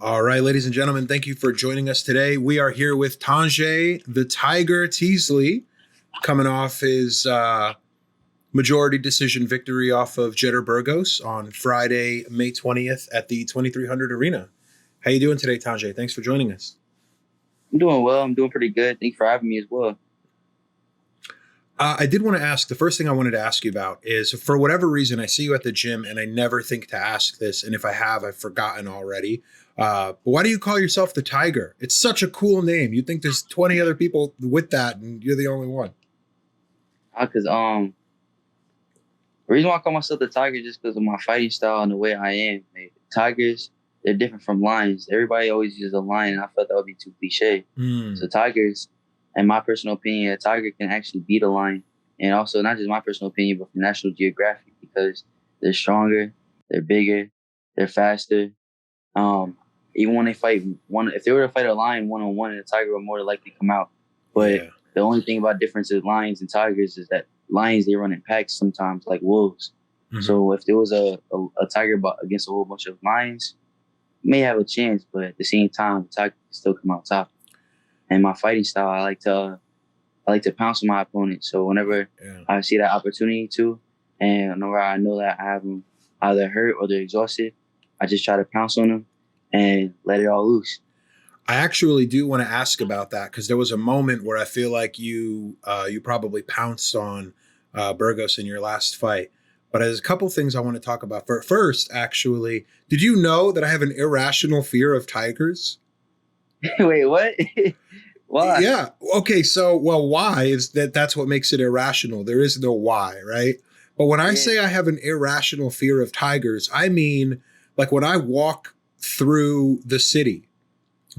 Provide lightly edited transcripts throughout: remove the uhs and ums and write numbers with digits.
All right, ladies and gentlemen, thank you for joining us today. We are here with Thanjhae The Tiger Teasley, coming off his majority decision victory off of Jetter Burgos on Friday, May 20th at the 2300 Arena. How you doing today, Thanjhae? Thanks for joining us. I'm doing well. I'm doing pretty good. Thanks for having me as well. I did want to ask, the first thing I wanted to ask you about is, for whatever reason, I see you at the gym and I never think to ask this. And if I have, I've forgotten already. But why do you call yourself the Tiger? It's such a cool name. You'd think there's 20 other people with that and you're the only one. Cause the reason why I call myself the Tiger is just because of my fighting style and the way I am. Like, tigers, they're different from lions. Everybody always uses a lion, and I felt that would be too cliche. So tigers, in my personal opinion, a tiger can actually beat a lion. And also, not just my personal opinion, but from National Geographic, because they're stronger, they're bigger, they're faster. Even when they fight if they were to fight a lion one-on-one, and a tiger would more likely come out. But the only thing about difference of lions and tigers is that lions, they run in packs sometimes, like wolves. So if there was a tiger against a whole bunch of lions, you may have a chance, but at the same time, the tiger can still come out top. And my fighting style, I like to pounce on my opponent. So whenever I see that opportunity to, and whenever I know that I have them either hurt or they're exhausted, I just try to pounce on them and let it all loose. I actually do want to ask about that, because there was a moment where I feel like you probably pounced on Burgos in your last fight. But there's a couple things I want to talk about. First, actually, did you know that I have an irrational fear of tigers? Wait, what? Why? Yeah. Okay. So, well, why is that's what makes it irrational. There is no why, right? But when I say I have an irrational fear of tigers, I mean, like, when I walk through the city,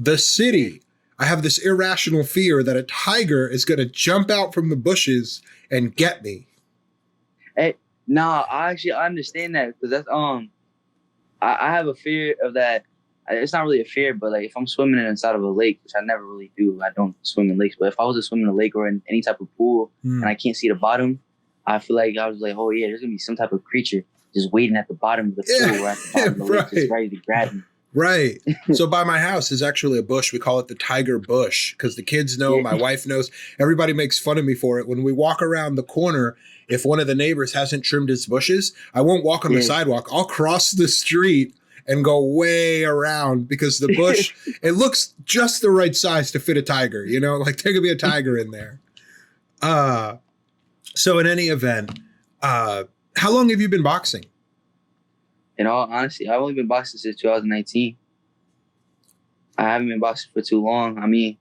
I have this irrational fear that a tiger is going to jump out from the bushes and get me. Hey, nah, I understand that, because that's I have a fear of that. It's not really a fear, but like, if I'm swimming inside of a lake, which I never really do, I don't swim in lakes. But if I was to swim in a lake or in any type of pool and I can't see the bottom, I feel like I was like, oh yeah, there's gonna be some type of creature just waiting at the bottom of the pool or at the bottom of the lake, just ready to grab me. Right. So by my house is actually a bush. We call it the Tiger Bush, because the kids know, my wife knows, everybody makes fun of me for it. When we walk around the corner, if one of the neighbors hasn't trimmed his bushes, I won't walk on the sidewalk. I'll cross the street and go way around, because the bush, it looks just the right size to fit a tiger, like there could be a tiger in there. So in any event, how long have you been boxing? In all honesty, I've only been boxing since 2019. I haven't been boxing for too long. I mean,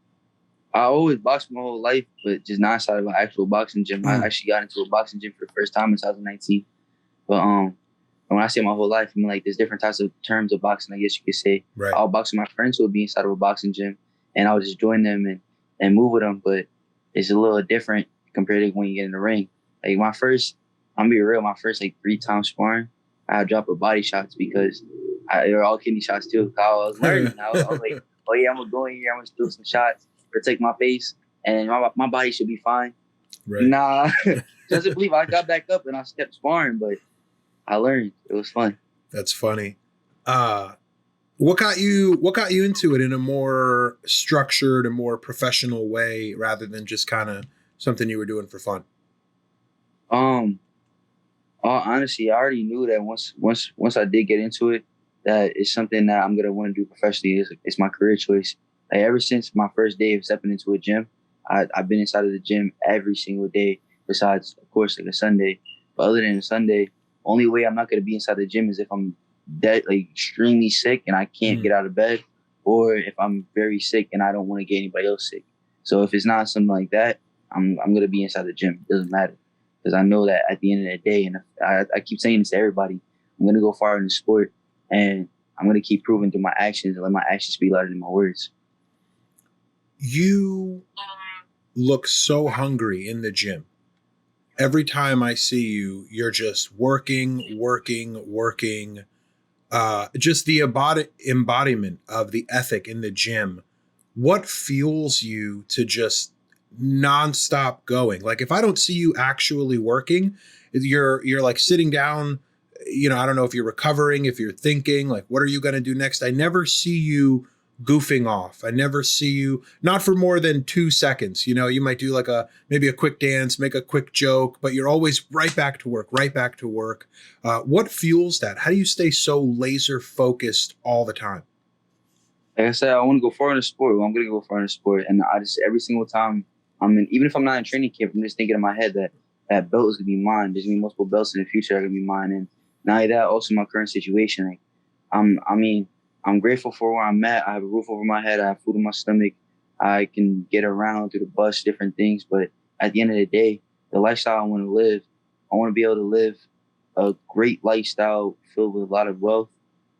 I always boxed my whole life, but just not inside of an actual boxing gym. I actually got into a boxing gym for the first time in 2019. But when I say my whole life, I mean, like, there's different types of terms of boxing, I guess you could say. Right. I'll box with my friends who would be inside of a boxing gym, and I'll just join them and move with them. But it's a little different compared to when you get in the ring. Like, I'm gonna be real, my first like 3 times sparring, I had dropped body shots, because they were all kidney shots too. I was learning. I was like, oh yeah, I'm gonna go in here, I'm gonna do some shots, protect my face, and my body should be fine. Right. Nah, doesn't believe I got back up and I kept sparring, but I learned. It was fun. That's funny. What got you into it in a more structured and more professional way, rather than just kind of something you were doing for fun? Honestly, I already knew that once I did get into it, that it's something that I'm gonna want to do professionally. It's my career choice. Like, ever since my first day of stepping into a gym, I've been inside of the gym every single day, besides, of course, like a Sunday. But other than a Sunday, only way I'm not gonna be inside the gym is if I'm like extremely sick and I can't get out of bed, or if I'm very sick and I don't want to get anybody else sick. So if it's not something like that, I'm gonna be inside the gym. It doesn't matter. Because I know that at the end of the day, and I keep saying this to everybody, I'm going to go far in the sport, and I'm going to keep proving through my actions and let my actions speak louder than my words. You look so hungry in the gym. Every time I see you, you're just working. Just the embodiment of the ethic in the gym. What fuels you to just nonstop going? Like, if I don't see you actually working, you're like sitting down I don't know if you're recovering, if you're thinking, like, what are you going to do next? I never see you goofing off. I never see you, not for more than 2 seconds. You might do like maybe a quick dance, make a quick joke, but you're always right back to work, right back to work. What fuels that? How do you stay so laser focused all the time? Like I said, I want to go far in the sport. Well, I'm going to go far in the sport. And I just, every single time even if I'm not in training camp, I'm just thinking in my head that that belt is going to be mine. There's going to be multiple belts in the future that are going to be mine. And not only that, also my current situation. Like, I'm grateful for where I'm at. I have a roof over my head. I have food in my stomach. I can get around through the bus, different things. But at the end of the day, the lifestyle I want to live, I want to be able to live a great lifestyle filled with a lot of wealth,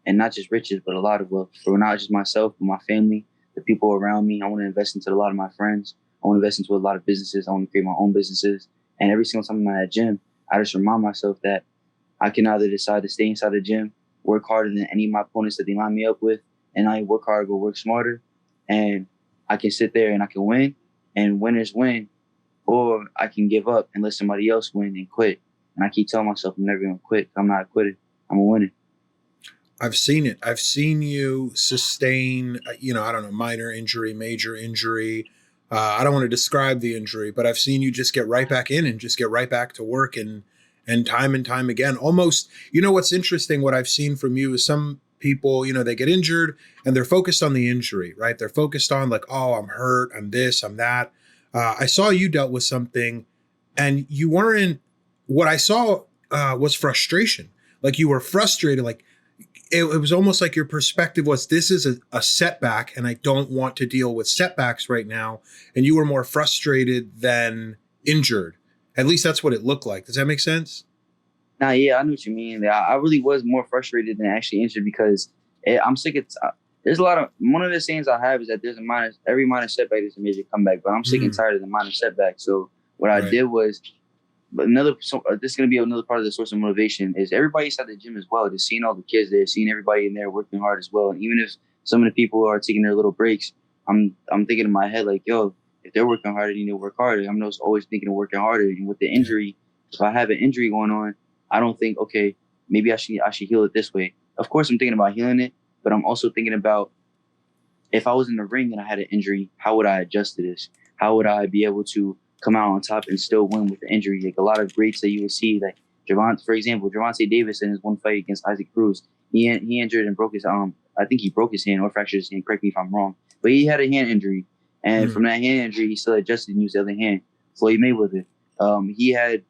and not just riches, but a lot of wealth for not just myself, but my family, the people around me. I want to invest into a lot of my friends. I want to invest into a lot of businesses. I want to create my own businesses. And every single time I'm at a gym, I just remind myself that I can either decide to stay inside the gym, work harder than any of my opponents that they line me up with, and I work harder, but work smarter. And I can sit there and I can win, and winners win, or I can give up and let somebody else win and quit. And I keep telling myself I'm never going to quit. I'm not a quitter. I'm a winner. I've seen it. I've seen you sustain, I don't know, minor injury, major injury. I don't want to describe the injury, but I've seen you just get right back in and just get right back to work and time again. Almost, what's interesting, what I've seen from you is some people, they get injured and they're focused on the injury, right? They're focused on like, oh, I'm hurt, I'm this, I'm that. I saw you dealt with something and you weren't, what I saw was frustration. Like you were frustrated, like, it was almost like your perspective was, this is a setback and I don't want to deal with setbacks right now. And you were more frustrated than injured. At least that's what it looked like. Does that make sense? Nah, yeah, I know what you mean. I really was more frustrated than actually injured because I'm sick of, there's a lot of, one of the sayings I have is that every minor setback is a major comeback, but I'm sick and tired of the minor setback. So what I did was, but this is going to be another part of the source of motivation is everybody inside the gym as well. Just seeing all the kids there, seeing everybody in there working hard as well. And even if some of the people are taking their little breaks, I'm thinking in my head like, yo, if they're working harder, you need to work harder. I'm just always thinking of working harder. And with the injury, if I have an injury going on, I don't think, okay, maybe I should heal it this way. Of course, I'm thinking about healing it, but I'm also thinking about if I was in the ring and I had an injury, how would I adjust to this? How would I be able to come out on top and still win with the injury? Like a lot of greats that you would see, like for example, Gervonta Davis in his one fight against Isaac Cruz, he injured and broke his I think he broke his hand or fractured his hand. Correct me if I'm wrong, but he had a hand injury, and from that hand injury, he still adjusted and used the other hand. Floyd Mayweather, he had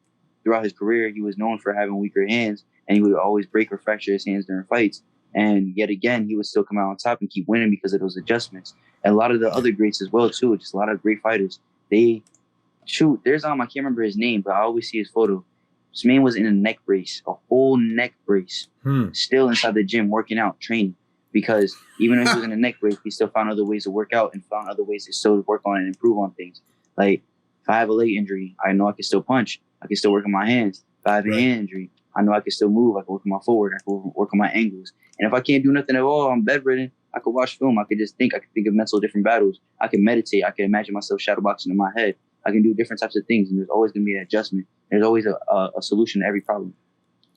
throughout his career, he was known for having weaker hands, and he would always break or fracture his hands during fights. And yet again, he would still come out on top and keep winning because of those adjustments. And a lot of the other greats as well too, just a lot of great fighters. There's I can't remember his name, but I always see his photo. This man was in a neck brace, a whole neck brace, still inside the gym working out, training. Because even if he was in a neck brace, he still found other ways to work out and found other ways to still work on and improve on things. Like if I have a leg injury, I know I can still punch. I can still work on my hands. If I have a hand injury, I know I can still move. I can work on my footwork. I can work on my angles. And if I can't do nothing at all, I'm bedridden. I could watch film. I could just think. I could think of mental different battles. I can meditate. I can imagine myself shadowboxing in my head. I can do different types of things, and there's always going to be an adjustment. There's always a solution to every problem.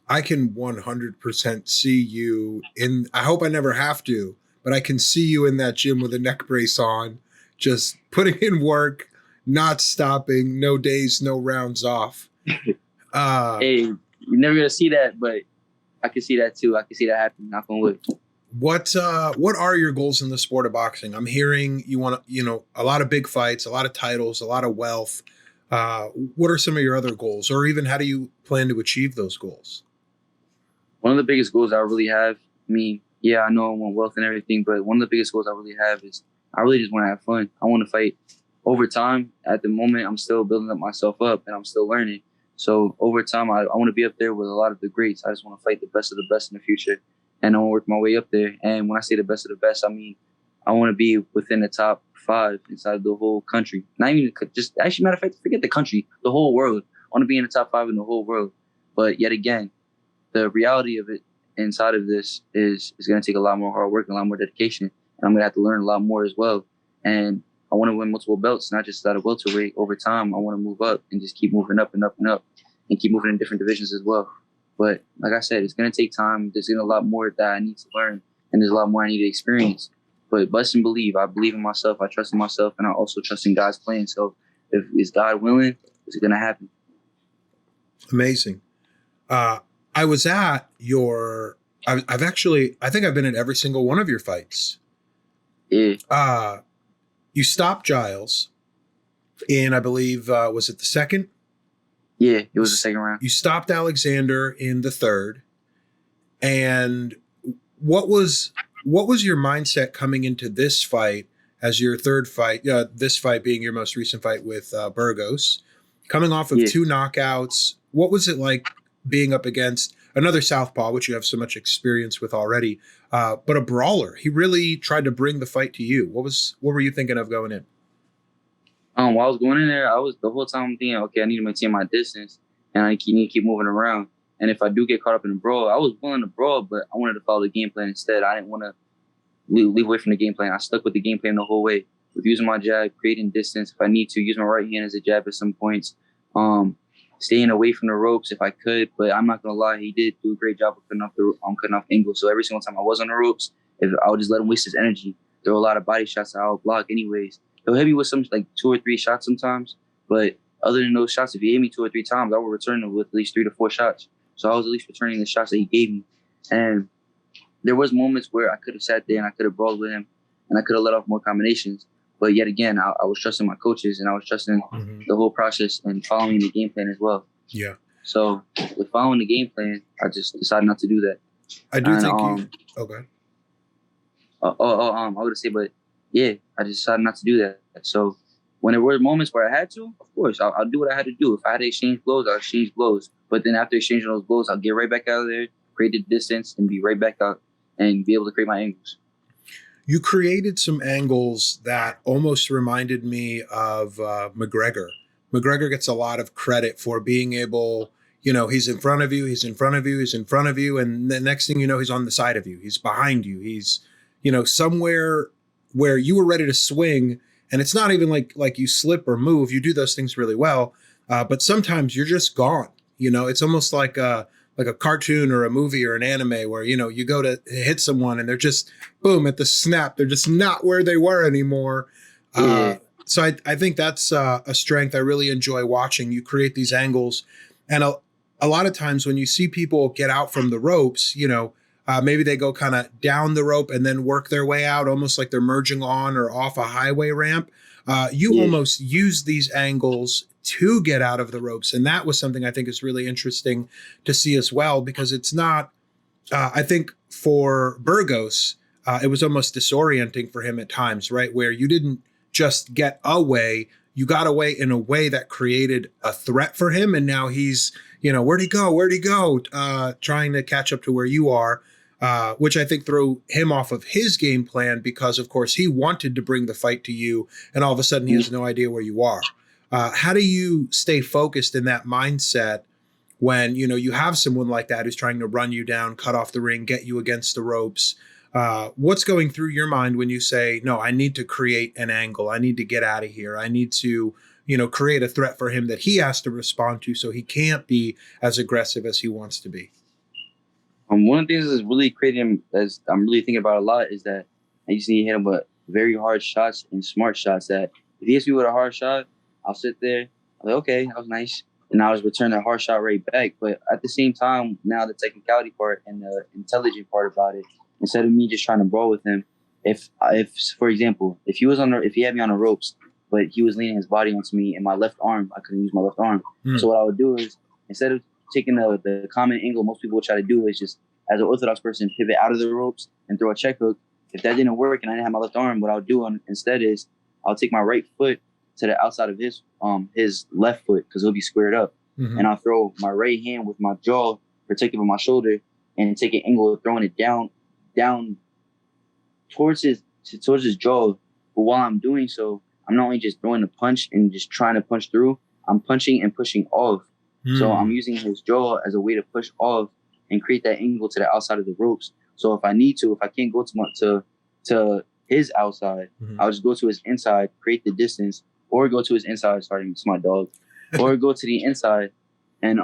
I can 100% see you in, I hope I never have to, but I can see you in that gym with a neck brace on, just putting in work, not stopping, no days, no rounds off. Hey, you're never going to see that, but I can see that too. I can see that happening. Knock on wood. What are your goals in the sport of boxing? I'm hearing you want a lot of big fights, a lot of titles, a lot of wealth. What are some of your other goals, or even how do you plan to achieve those goals? One of the biggest goals I really have, I know I want wealth and everything, but one of the biggest goals I really have is I really just want to have fun. I want to fight. Over time, at the moment, I'm still building up myself up and I'm still learning. So over time, I want to be up there with a lot of the greats. I just want to fight the best of the best in the future. And I want to work my way up there. And when I say the best of the best, I mean, I want to be within the top 5 inside the whole country. Not even just, actually, matter of fact, forget the country, the whole world. I want to be in the top 5 in the whole world. But yet again, the reality of it inside of this is going to take a lot more hard work and a lot more dedication. And I'm going to have to learn a lot more as well. And I want to win multiple belts, not just out of welterweight. Over time, I want to move up and just keep moving up and up and up and keep moving in different divisions as well. But like I said, it's gonna take time. There's a lot more that I need to learn, and there's a lot more I need to experience. But bless and believe. I believe in myself. I trust in myself, and I also trust in God's plan. So if it's God willing, it's gonna happen. Amazing. I was at your. I've actually. I think I've been at every single one of your fights. Yeah. You stopped Giles in, I believe, was it the second? Yeah, it was the second round. You stopped Alexander in the third. And what was your mindset coming into this fight as your third fight? This fight being your most recent fight with Burgos, coming off of 2 knockouts. What was it like being up against another southpaw, which you have so much experience with already, but a brawler? He really tried to bring the fight to you. What were you thinking of going in? While I was going in there, I was the whole time thinking, okay, I need to maintain my distance, and I need to keep moving around. And if I do get caught up in a brawl, I was willing to brawl, but I wanted to follow the game plan instead. I didn't want to leave away from the game plan. I stuck with the game plan the whole way, with using my jab, creating distance. If I need to, use my right hand as a jab at some points. Staying away from the ropes if I could, but I'm not gonna lie, he did do a great job of cutting off angles. So every single time I was on the ropes, if I would just let him waste his energy, throw a lot of body shots that I would block anyways. He'll hit me with some like 2 or 3 shots sometimes, but other than those shots, if he hit me 2 or 3 times, I would return him with at least 3 to 4 shots. So I was at least returning the shots that he gave me. And there was moments where I could have sat there and I could have brawled with him and I could have let off more combinations. But yet again, I was trusting my coaches and I was trusting the whole process and following the game plan as well. Yeah. So with following the game plan, I just decided not to do that. I do think you. Okay. I would say, but yeah, I just decided not to do that. So when there were moments where I had to, of course, I'll do what I had to do. If I had to exchange blows, I'll exchange blows. But then after exchanging those blows, I'll get right back out of there, create the distance, and be right back out and be able to create my angles. You created some angles that almost reminded me of McGregor. McGregor gets a lot of credit for being able, he's in front of you, he's in front of you, he's in front of you, and the next thing you know, he's on the side of you, he's behind you, he's, somewhere where you were ready to swing, and it's not even like you slip or move. You do those things really well, but sometimes you're just gone. It's almost like a cartoon or a movie or an anime where, you go to hit someone and they're just, boom, at the snap, they're just not where they were anymore. So I think that's a strength I really enjoy watching. You create these angles. And a lot of times when you see people get out from the ropes, maybe they go kind of down the rope and then work their way out, almost like they're merging on or off a highway ramp. You almost use these angles to get out of the ropes. And that was something I think is really interesting to see as well, because it's not, I think for Burgos, it was almost disorienting for him at times, right? Where you didn't just get away, you got away in a way that created a threat for him. And now he's, where'd he go? Trying to catch up to where you are, which I think threw him off of his game plan because, of course, he wanted to bring the fight to you. And all of a sudden he has no idea where you are. How do you stay focused in that mindset when, you have someone like that who's trying to run you down, cut off the ring, get you against the ropes? What's going through your mind when you say, no, I need to create an angle. I need to get out of here. I need to, create a threat for him that he has to respond to so he can't be as aggressive as he wants to be? One of the things that's really creating, as I'm really thinking about a lot, is that I just need to hit him with very hard shots and smart shots. That if he hits me with a hard shot, I'll sit there, I'm like, okay, that was nice. And I'll just return that hard shot right back. But at the same time, now the technicality part and the intelligent part about it, instead of me just trying to brawl with him, if for example, if he had me on the ropes, but he was leaning his body onto me and my left arm, I couldn't use my left arm. So what I would do is, instead of taking the common angle most people would try to do, is just, as an orthodox person, pivot out of the ropes and throw a check hook. If that didn't work and I didn't have my left arm, what I'll do instead is I'll take my right foot to the outside of his left foot, because it'll be squared up. And I'll throw my right hand with my jaw protected by my shoulder and take an angle of throwing it down towards his jaw. But while I'm doing so, I'm not only just throwing a punch and just trying to punch through, I'm punching and pushing off. So I'm using his jaw as a way to push off and create that angle to the outside of the ropes. So if I need to, if I can't go to his outside, I'll just go to his inside, create the distance, or go to his inside, sorry, it's my dog, or go to the inside and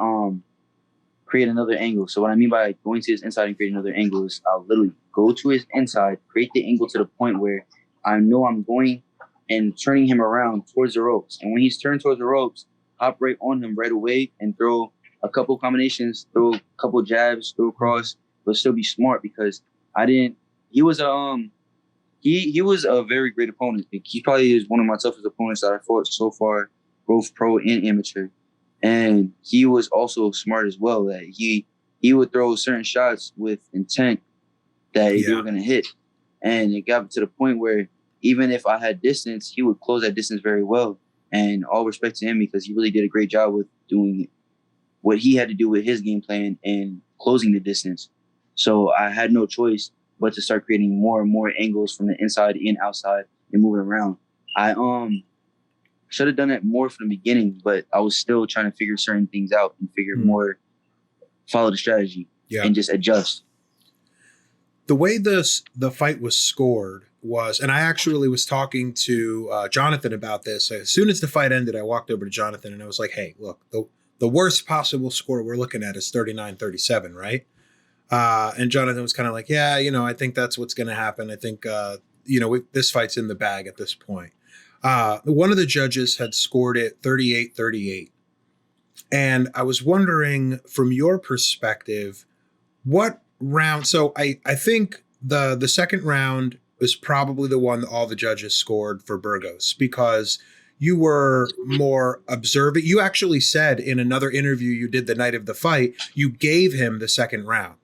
create another angle. So what I mean by going to his inside and create another angle is I'll literally go to his inside, create the angle to the point where I know I'm going and turning him around towards the ropes. And when he's turned towards the ropes, hop right on him right away and throw a couple combinations, throw a couple jabs, throw across, but still be smart because he was a very great opponent. He probably is one of my toughest opponents that I fought so far, both pro and amateur. And he was also smart as well. That he would throw certain shots with intent that they were going to hit. And it got to the point where even if I had distance, he would close that distance very well. And all respect to him because he really did a great job with doing what he had to do with his game plan and closing the distance. So I had no choice but to start creating more and more angles from the inside and outside and moving around. I should have done it more from the beginning, but I was still trying to figure certain things out and follow the strategy and just adjust. The way the fight was scored was, and I actually was talking to Jonathan about this. As soon as the fight ended, I walked over to Jonathan and I was like, hey, look, the worst possible score we're looking at is 39-37, right? And Jonathan was kind of like, yeah, I think that's what's going to happen. I think, this fight's in the bag at this point. One of the judges had scored it 38-38. And I was wondering, from your perspective, what round? So I think the second round was probably the one that all the judges scored for Burgos because you were more observant. You actually said in another interview you did the night of the fight, you gave him the second round,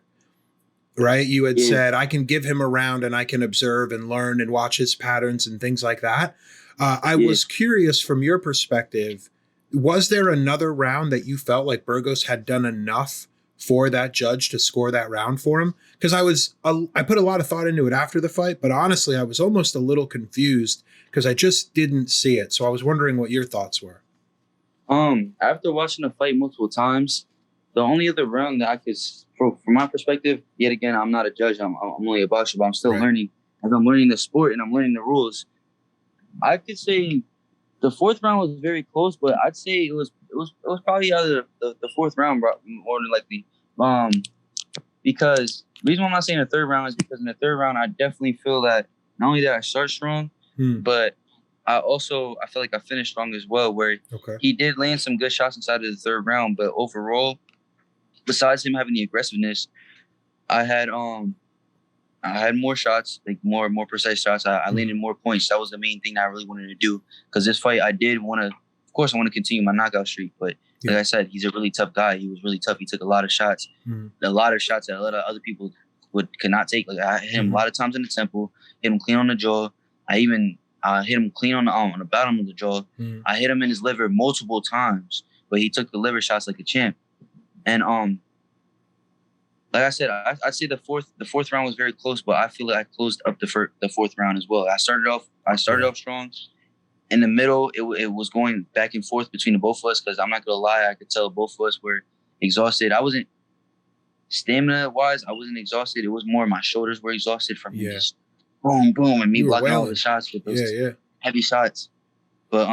right? You had said, I can give him a round and I can observe and learn and watch his patterns and things like that. I was curious from your perspective, was there another round that you felt like Burgos had done enough for that judge to score that round for him? Because I put a lot of thought into it after the fight, but honestly, I was almost a little confused because I just didn't see it. So I was wondering what your thoughts were. After watching the fight multiple times, the only other round that I could, from my perspective, yet again, I'm not a judge. I'm only a boxer, but I'm still learning. As I'm learning the sport and I'm learning the rules, I could say the fourth round was very close, but I'd say it was probably out of the fourth round, more than likely. Because the reason why I'm not saying the third round is because in the third round, I definitely feel that not only did I start strong, but I feel like I finished strong as well, where he did land some good shots inside of the third round. But overall, besides him having the aggressiveness, I had more shots, like more precise shots. I landed more points. That was the main thing that I really wanted to do. Because this fight, I want to continue my knockout streak. But like I said, he's a really tough guy. He was really tough. He took a lot of shots. A lot of shots that a lot of other people could not take. Like I hit him a lot of times in the temple, hit him clean on the jaw. I even hit him clean on the bottom of the jaw. I hit him in his liver multiple times, but he took the liver shots like a champ. And like I said, I'd say the fourth round was very close, but I feel like I closed up the fourth round as well. I started off strong. In the middle, it was going back and forth between the both of us because I'm not gonna lie, I could tell both of us were exhausted. I wasn't stamina wise, I wasn't exhausted. It was more my shoulders were exhausted from just boom, boom, and me blocking all the shots with those heavy shots. But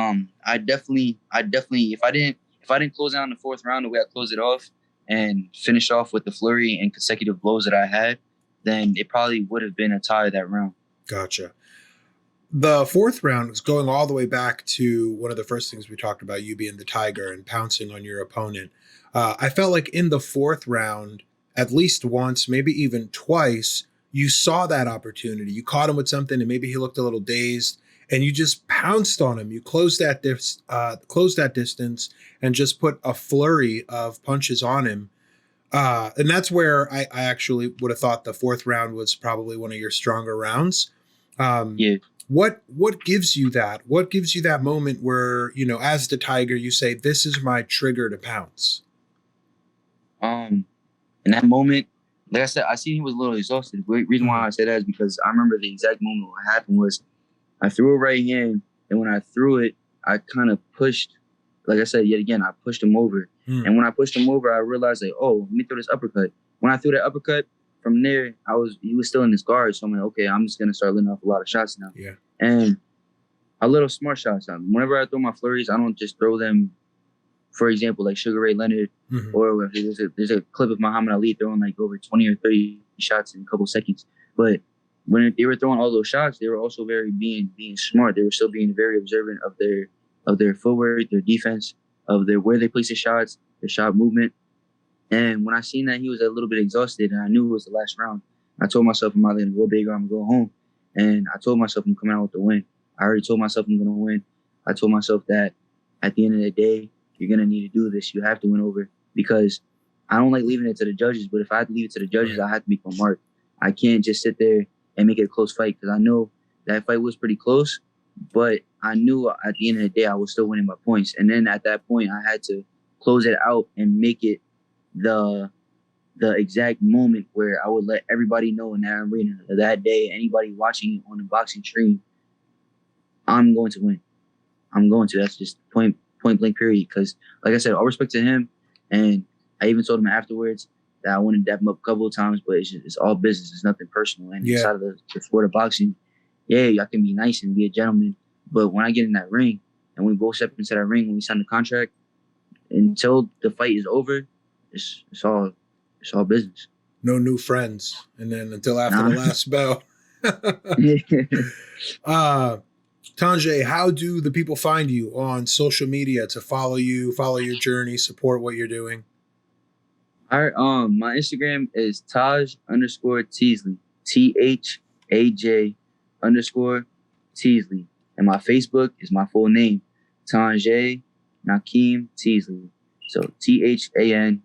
I definitely, if I didn't close out in the fourth round the way I closed it off and finish off with the flurry and consecutive blows that I had, then it probably would have been a tie that round. Gotcha. The fourth round was going all the way back to one of the first things we talked about, you being the Tiger and pouncing on your opponent. I felt like in the fourth round, at least once, maybe even twice, you saw that opportunity. You caught him with something and maybe he looked a little dazed and you just pounced on him. You closed that distance and just put a flurry of punches on him. And that's where I actually would have thought the fourth round was probably one of your stronger rounds. What gives you that? What gives you that moment where, as the Tiger, you say, this is my trigger to pounce? In that moment, like I said, I seen he was a little exhausted. The reason why I say that is because I remember the exact moment what happened was I threw a right hand, and when I threw it, I kind of pushed, like I said, yet again, I pushed him over. And when I pushed him over, I realized, like, let me throw this uppercut. When I threw that uppercut, from there, he was still in his guard. So I'm like, okay, I'm just going to start letting off a lot of shots now. Yeah. And a little smart shots. Whenever I throw my flurries, I don't just throw them for example, like Sugar Ray Leonard, or if there's a clip of Muhammad Ali throwing like over 20 or 30 shots in a couple seconds. But when they were throwing all those shots, they were also being smart. They were still being very observant of their footwork, their defense, of where they place the shots, their shot movement. And when I seen that he was a little bit exhausted, and I knew it was the last round, I told myself I'm either gonna go big or I'm gonna go home. And I told myself I'm coming out with the win. I already told myself I'm gonna win. I told myself that at the end of the day, you're gonna need to do this. You have to win over, because I don't like leaving it to the judges. But if I have to leave it to the judges, I have to make my mark. I can't just sit there and make it a close fight, because I know that fight was pretty close. But I knew at the end of the day I was still winning by points. And then at that point, I had to close it out and make it the exact moment where I would let everybody know in that arena that day, anybody watching on the boxing stream, I'm going to win. I'm going to. That's just point blank period. Because like I said, all respect to him, and I even told him afterwards that I wanted to dap him up a couple of times, but it's all business. It's nothing personal. And inside of the sport of boxing, I can be nice and be a gentleman, but when I get in that ring and we both step into that ring, when we sign the contract, until the fight is over, it's all business. No new friends, and then until after the last bell. Thanjhae, how do the people find you on social media to follow you, follow your journey, support what you're doing? All right, my Instagram is Taj_Teasley, THAJ_Teasley, and my Facebook is my full name, Thanjhae Nakeem Teasley. So THANJHAE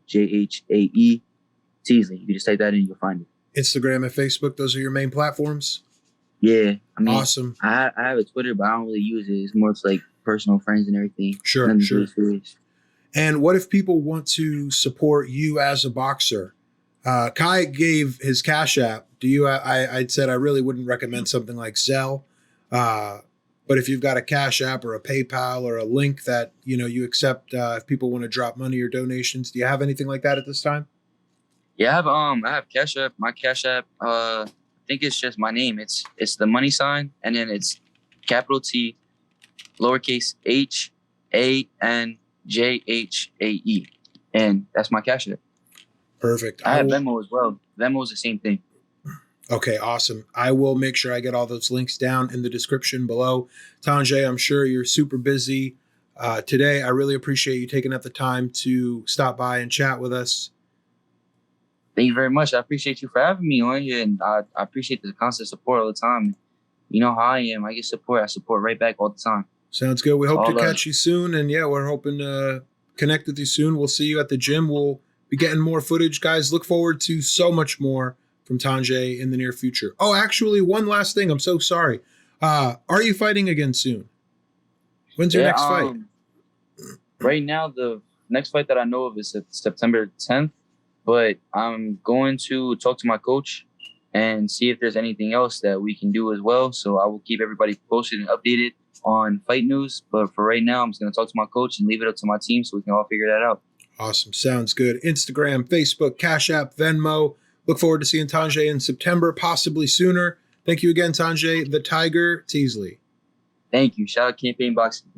Teasley. You can just type that in, you'll find it. Instagram and Facebook, those are your main platforms? Yeah. I mean, awesome. I have a Twitter, but I don't really use it. It's more like personal friends and everything. Sure. And what if people want to support you as a boxer? Kai gave his Cash App. I'd said I really wouldn't recommend something like Zelle. But if you've got a Cash App or a PayPal or a link that, you accept if people want to drop money or donations, do you have anything like that at this time? Yeah, I have Cash App. My Cash App, I think it's just my name. It's the money sign, and then it's capital T, lowercase HANJHAE, and that's my Cash App. Perfect. I have Venmo as well. Venmo is the same thing. Okay, awesome. I will make sure I get all those links down in the description below. Thanjhae, I'm sure you're super busy today. I really appreciate you taking up the time to stop by and chat with us. Thank you very much. I appreciate you for having me on here, and I appreciate the constant support all the time. You know how I am. I get support. I support right back all the time. Sounds good. We hope to catch you soon, and we're hoping to connect with you soon. We'll see you at the gym. We'll be getting more footage, guys. Look forward to so much more from Thanjhae in the near future. Oh, actually, one last thing. I'm so sorry. Are you fighting again soon? When's your next fight? Right now, the next fight that I know of is September 10th, but I'm going to talk to my coach and see if there's anything else that we can do as well. So I will keep everybody posted and updated on fight news. But for right now, I'm just going to talk to my coach and leave it up to my team so we can all figure that out. Awesome. Sounds good. Instagram, Facebook, Cash App, Venmo. Look forward to seeing Thanjhae in September, possibly sooner. Thank you again, Thanjhae The Tiger Teasley. Thank you. Shout out Campaign Boxing.